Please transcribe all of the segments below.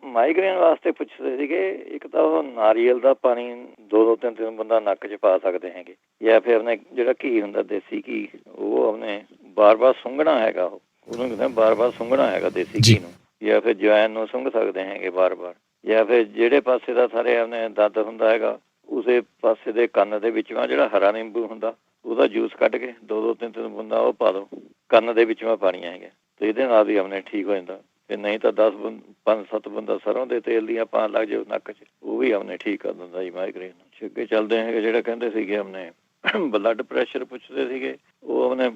Migraine ਵਾਸਤੇ ਪੁੱਛਦੇ ਸੀਗੇ, ਇੱਕ ਤਾਂ ਉਹ ਨਾਰੀਅਲ ਦਾ ਪਾਣੀ 2-2 3-3 ਬੰਦਾ ਨੱਕ 'ਚ ਪਾ ਸਕਦੇ ਹੈਗੇ, ਜਾਂ ਫਿਰ ਆਪਣੇ ਜਿਹੜਾ ਘੀ ਹੁੰਦਾ ਦੇਸੀ ਘੀ, ਉਹ ਆਪਣੇ ਬਾਰ-ਬਾਰ ਸੁੰਘਣਾ ਹੈਗਾ, ਉਹਨੂੰ ਕਹਿੰਦੇ ਬਾਰ-ਬਾਰ ਸੁੰਘਣਾ ਹੈਗਾ ਦੇਸੀ ਘੀ ਨੂੰ, ਜਾਂ ਫਿਰ ਜਵੈਨ ਨੂੰ ਸੁੰਘ ਸਕਦੇ ਹੈਗੇ ਬਾਰ-ਬਾਰ, ਜਾਂ ਫਿਰ ਜਿਹੜੇ ਪਾਸੇ ਦਾ ਸਾਰੇ ਆਪਣੇ ਦਰਦ ਹੁੰਦਾ ਹੈਗਾ ਉਸੇ ਪਾਸੇ ਦੇ ਕੰਨ ਦੇ ਵਿੱਚੋਂ ਜਿਹੜਾ ਹਰਾ ਨਿੰਬੂ ਹੁੰਦਾ ਉਹਦਾ ਜੂਸ ਕੱਢ ਕੇ 2-2 3-3 ਬੂੰਦਾਂ ਉਹ ਪਾ ਦਿਓ ਕੰਨ ਦੇ ਵਿੱਚੋਂ ਪਾਣੀਆਂ ਹੈਗੀਆਂ, ਤੇ ਇਹਦੇ ਨਾਲ ਵੀ ਆਪਣੇ ਠੀਕ ਹੋ ਜਾਂਦਾ। ਤੇ ਨਹੀਂ ਤਾਂ 5-7 ਬੰਦਾ ਸਰੋਂ ਦੇ ਤੇਲ ਦੀਆਂ ਪਾਣ ਲੱਗ ਜਾਓ ਨੱਕ 'ਚ, ਉਹ ਵੀ ਆਪਣੇ ਠੀਕ ਕਰ ਦਿੰਦਾ ਜੀ ਮਾਈਗ੍ਰੇਨ। ਅੱਗੇ ਚੱਲਦੇ ਹੈਗੇ, ਜਿਹੜਾ ਕਹਿੰਦੇ ਸੀਗੇ ਆਪਣੇ ਬਲੱਡ ਪ੍ਰੈਸ਼ਰ ਪੁੱਛਦੇ ਸੀਗੇ, ਉਹ ਆਪਣੇ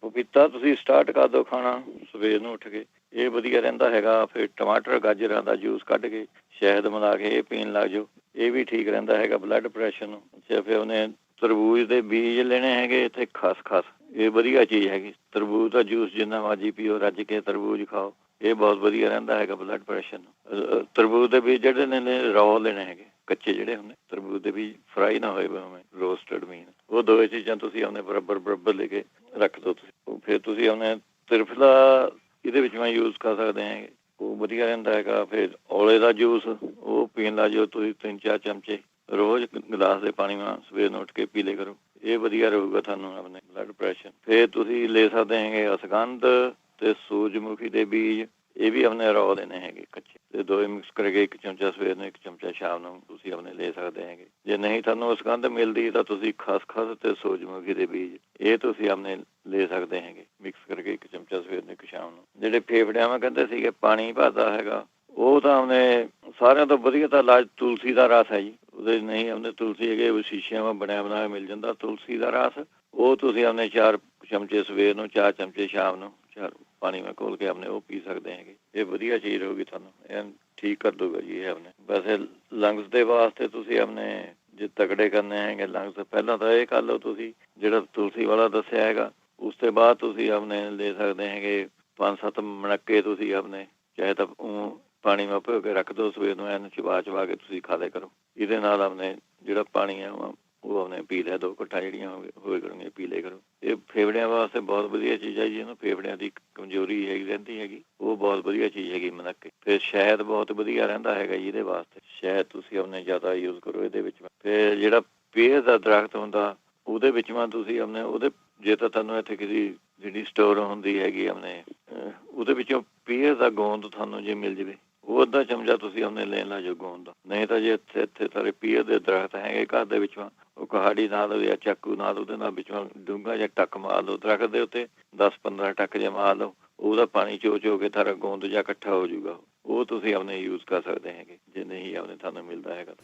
ਪਪੀਤਾ ਤੁਸੀਂ ਸਟਾਰਟ ਕਰ ਦਿਓ ਖਾਣਾ ਸਵੇਰ ਨੂੰ ਉੱਠ ਕੇ, ਇਹ ਵਧੀਆ ਰਹਿੰਦਾ ਹੈਗਾ। ਫਿਰ ਟਮਾਟਰ ਗਾਜਰਾਂ ਦਾ ਜੂਸ ਕੱਢ ਕੇ ਸ਼ਹਿਦ ਮਿਲਾ ਕੇ ਇਹ ਪੀਣ ਲੱਗ ਜਾਓ, ਇਹ ਵੀ ਠੀਕ ਰਹਿੰਦਾ ਹੈਗਾ ਬਲੱਡ ਪ੍ਰੈਸ਼ਰ ਨੂੰ। ਅੱਛਾ, ਫਿਰ ਉਹਨੇ ਤਰਬੂਜ ਦੇ ਬੀਜ ਲੈਣੇ ਹੈਗੇ, ਇੱਥੇ ਖਸਖਸ, ਇਹ ਵਧੀਆ ਚੀਜ਼ ਹੈਗੀ। ਤਰਬੂਜ ਦਾ ਜੂਸ ਜਿੰਨਾ ਮਰਜ਼ੀ ਪੀਓ, ਰੱਜ ਕੇ ਤਰਬੂਜ ਖਾਓ, ਇਹ ਬਹੁਤ ਵਧੀਆ ਰਹਿੰਦਾ ਹੈਗਾ ਬਲੱਡ ਪ੍ਰੈਸ਼ਰ ਨੂੰ। ਤਰਬੂਜ ਦੇ ਬੀਜ ਜਿਹੜੇ ਨੇ ਰੌ ਲੈਣੇ ਹੈਗੇ, ਕੱਚੇ ਜਿਹੜੇ ਹੁੰਦੇ ਤਰਬੂਜ ਦੇ ਬੀਜ, ਫਰਾਈ ਨਾ ਹੋਏ ਭਾਵੇਂ ਰੋਸਟਡ ਮੀਨ, ਉਹ ਦੋਵੇਂ ਚੀਜ਼ਾਂ ਤੁਸੀਂ ਆਪਣੇ ਬਰਾਬਰ ਲੈ ਕੇ ਰੱਖ ਦਿਓ ਤੁਸੀਂ। ਫਿਰ ਤੁਸੀਂ ਆਪਣੇ ਤ੍ਰਿਫਲਾ ਇਹਦੇ ਵਿੱਚ ਮੈਂ ਯੂਜ਼ ਕਰ ਸਕਦੇ ਹੈਗੇ, ਉਹ ਵਧੀਆ ਰਹਿੰਦਾ ਹੈਗਾ। ਫਿਰ ਔਲੇ ਦਾ ਜੂਸ ਉਹ ਪੀਣ ਲੱਗ ਜਾਓ ਤੁਸੀਂ 3-4 ਚਮਚੇ ਰੋਜ਼ ਗਲਾਸ ਦੇ ਪਾਣੀ ਨਾਲ ਸਵੇਰ ਨੂੰ ਉੱਠ ਕੇ ਪੀ ਲਿਆ ਕਰੋ, ਇਹ ਵਧੀਆ ਰਹੂਗਾ ਤੁਹਾਨੂੰ ਆਪਣੇ ਬਲੱਡ ਪ੍ਰੈਸ਼ਰ। ਫਿਰ ਤੁਸੀਂ ਲੈ ਸਕਦੇ ਹੈਗੇ ਅਸਗੰਧ ਤੇ ਸੂਰਜਮੁਖੀ ਦੇ ਬੀਜ, ਇਹ ਵੀ ਆਪਣੇ ਰੌ ਦੇਣੇ ਹੈਗੇ ਕੱਚੇ, ਤੇ ਦੋਵੇਂ ਮਿਕਸ ਕਰਕੇ 1 ਚਮਚਾ ਸਵੇਰ ਨੂੰ 1 ਚਮਚਾ ਸ਼ਾਮ ਨੂੰ ਤੁਸੀਂ ਆਪਣੇ ਲੈ ਸਕਦੇ ਹੈਗੇ। ਜੇ ਨਹੀਂ ਤੁਹਾਨੂੰ ਅਸਗੰਧ ਮਿਲਦੀ ਤਾਂ ਤੁਸੀਂ ਖਸਖਸ ਤੇ ਸੂਰਜਮੁਖੀ ਦੇ ਬੀਜ ਇਹ ਤੁਸੀਂ ਆਪਣੇ ਲੈ ਸਕਦੇ ਹੈਗੇ, ਮਿਕਸ ਕਰਕੇ 1 ਚਮਚਾ ਸਵੇਰ ਨੂੰ 1 ਸ਼ਾਮ ਨੂੰ। ਜਿਹੜੇ ਫੇਫੜਿਆਂ ਮੈਂ ਕਹਿੰਦੇ ਸੀਗੇ ਪਾਣੀ ਭਰਦਾ ਹੈਗਾ, ਉਹ ਤਾਂ ਆਪਣੇ ਸਾਰਿਆਂ ਤੋਂ ਵਧੀਆ ਤਾਂ ਇਲਾਜ ਤੁਲਸੀ ਦਾ ਰਸ ਹੈ ਜੀ। ਉਹਦੇ ਨਹੀਂ ਆਪਣੇ ਤੁਲਸੀ ਹੈਗੇ, ਉਹ ਸ਼ੀਸ਼ਿਆਂ ਵਿੱਚ ਬਣਿਆ ਬਣਾਇਆ ਮਿਲ ਜਾਂਦਾ ਤੁਲਸੀ ਦਾ ਰਸ, ਉਹ ਤੁਸੀਂ ਆਪਣੇ 4 ਚਮਚੇ ਸਵੇਰ ਨੂੰ 4 ਚਮਚੇ ਸ਼ਾਮ ਨੂੰ 4 ਪਾਣੀ ਮੈਂ ਘੋਲ ਕੇ ਆਪਣੇ ਉਹ ਪੀ ਸਕਦੇ ਹੈਗੇ, ਇਹ ਵਧੀਆ ਚੀਜ਼ ਰਹੂਗੀ ਤੁਹਾਨੂੰ, ਇਹ ਠੀਕ ਕਰ ਦੂਗਾ ਜੀ ਇਹ ਆਪਣੇ। ਵੈਸੇ ਲੰਗਸ ਦੇ ਵਾਸਤੇ ਤੁਸੀਂ ਆਪਣੇ ਜੇ ਤਕੜੇ ਕਰਨੇ ਹੈਗੇ ਲੰਗਸ, ਪਹਿਲਾਂ ਤਾਂ ਇਹ ਕਰ ਲਓ ਤੁਸੀਂ ਜਿਹੜਾ ਤੁਲਸੀ ਵਾਲਾ ਦੱਸਿਆ ਹੈਗਾ, ਉਸ ਤੋਂ ਬਾਅਦ ਤੁਸੀਂ ਆਪਣੇ ਲੈ ਸਕਦੇ ਹੈਗੇ 5-7 ਮਣਕੇ ਤੁਸੀਂ ਆਪਣੇ ਚਾਹੇ ਤਾਂ ਪਾਣੀ ਮੈਂ ਭਿਓ ਕੇ ਰੱਖ ਦਿਓ, ਸਵੇਰ ਨੂੰ ਐਨ ਚਬਾ ਕੇ ਤੁਸੀਂ ਖਾ ਲਿਆ ਕਰੋ। ਇਹਦੇ ਨਾਲ ਆਪਣੇ ਜਿਹੜਾ ਪਾਣੀ ਹੈ ਉਹ ਆਪਣੇ ਪੀ ਲਿਆ 2 ਘੁੱਟਾਂ ਜਿਹੜੀਆਂ ਹੋਏ ਕਰਨੀਆਂ ਪੀ ਲਿਆ ਕਰੋ। ਇਹ ਫੇਫੜਿਆਂ ਵਾਸਤੇ ਬਹੁਤ ਵਧੀਆ ਚੀਜ਼ ਹੈ ਜੀ, ਇਹਨੂੰ ਫੇਫੜਿਆਂ ਦੀ ਕਮਜ਼ੋਰੀ ਹੈਗੀ ਰਹਿੰਦੀ ਹੈਗੀ, ਉਹ ਬਹੁਤ ਵਧੀਆ ਚੀਜ਼ ਹੈਗੀ ਮਨੱਕੇ। ਫਿਰ ਸ਼ਹਿਦ ਬਹੁਤ ਵਧੀਆ ਰਹਿੰਦਾ ਹੈਗਾ ਜੀ ਇਹਦੇ ਵਾਸਤੇ, ਸ਼ਹਿਦ ਤੁਸੀਂ ਆਪਣੇ ਜ਼ਿਆਦਾ ਯੂਜ਼ ਕਰੋ ਇਹਦੇ ਵਿੱਚ। ਫਿਰ ਜਿਹੜਾ ਪੇਰ ਦਾ ਦਰਖਤ ਹੁੰਦਾ ਉਹਦੇ ਵਿੱਚ ਤੁਸੀਂ ਆਪਣੇ ਉਹਦੇ ਜੇ ਤਾਂ ਤੁਹਾਨੂੰ ਇੱਥੇ ਕਿਸੇ ਜਿਹੜੀ ਸਟੋਰ ਹੁੰਦੀ ਹੈਗੀ ਆਪਣੇ ਉਹਦੇ ਵਿੱਚੋਂ ਪੇਰ ਦਾ ਗੋਂਦ ਤੁਹਾਨੂੰ ਜੇ ਮਿਲ ਜਾਵੇ, ਉਹ ਅੱਧਾ ਚਮਚਾ ਤੁਸੀਂ ਆਪਣੇ ਲੈਣ ਲਾ ਜਾਓ ਗੋਂਦ ਦਾ। ਨਹੀਂ ਤਾਂ ਜੇ ਇੱਥੇ ਸਾਰੇ ਪੀਰ ਦੇ ਦਰਖਤ ਹੈਗੇ ਘਰ ਦੇ ਵਿੱਚੋਂ, ਉਹ ਕੁਹਾੜੀ ਨਾਲ ਜਾਂ ਚਾਕੂ ਨਾਲ ਉਹਦੇ ਨਾਲ ਵਿੱਚੋਂ ਡੂੰਘਾ ਜਿਹਾ ਟੱਕ ਮਾਰ ਲਓ ਦਰਖਤ ਦੇ ਉੱਤੇ, 10-15 ਟੱਕ ਜੇ ਮਾਰ ਲਓ, ਉਹਦਾ ਪਾਣੀ ਚੋ ਕੇ ਸਾਰਾ ਗੋਂਦ ਜਿਹਾ ਇਕੱਠਾ ਹੋ ਜਾਊਗਾ, ਉਹ ਤੁਸੀਂ ਆਪਣੇ ਯੂਜ਼ ਕਰ ਸਕਦੇ ਹੈਗੇ ਜੇ ਨਹੀਂ ਆਪਣੇ ਤੁਹਾਨੂੰ ਮਿਲਦਾ ਹੈਗਾ।